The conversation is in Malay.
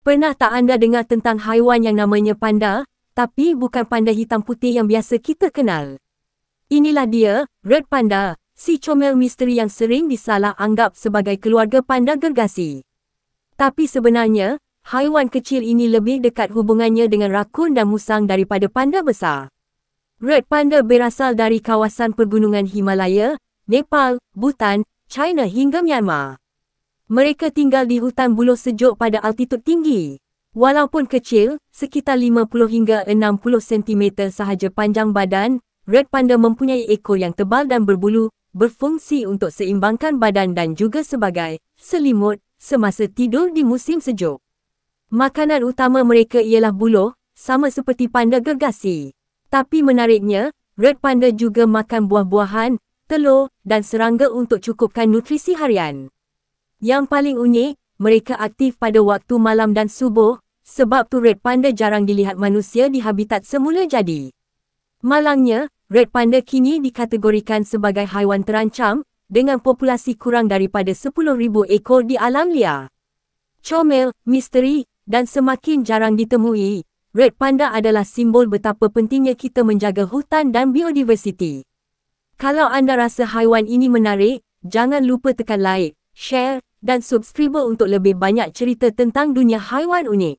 Pernah tak anda dengar tentang haiwan yang namanya panda, tapi bukan panda hitam putih yang biasa kita kenal? Inilah dia, Red Panda, si comel misteri yang sering disalah anggap sebagai keluarga panda gergasi. Tapi sebenarnya, haiwan kecil ini lebih dekat hubungannya dengan rakun dan musang daripada panda besar. Red Panda berasal dari kawasan pergunungan Himalaya, Nepal, Bhutan, China hingga Myanmar. Mereka tinggal di hutan buluh sejuk pada altitud tinggi. Walaupun kecil, sekitar 50 hingga 60 cm sahaja panjang badan, Red Panda mempunyai ekor yang tebal dan berbulu, berfungsi untuk seimbangkan badan dan juga sebagai selimut semasa tidur di musim sejuk. Makanan utama mereka ialah buluh, sama seperti panda gergasi. Tapi menariknya, Red Panda juga makan buah-buahan, telur dan serangga untuk cukupkan nutrisi harian. Yang paling unik, mereka aktif pada waktu malam dan subuh, sebab tu Red Panda jarang dilihat manusia di habitat semula jadi. Malangnya, Red Panda kini dikategorikan sebagai haiwan terancam, dengan populasi kurang daripada 10,000 ekor di alam liar. Comel, misteri, dan semakin jarang ditemui, Red Panda adalah simbol betapa pentingnya kita menjaga hutan dan biodiversiti. Kalau anda rasa haiwan ini menarik, jangan lupa tekan like, share dan subscribe untuk lebih banyak cerita tentang dunia haiwan unik.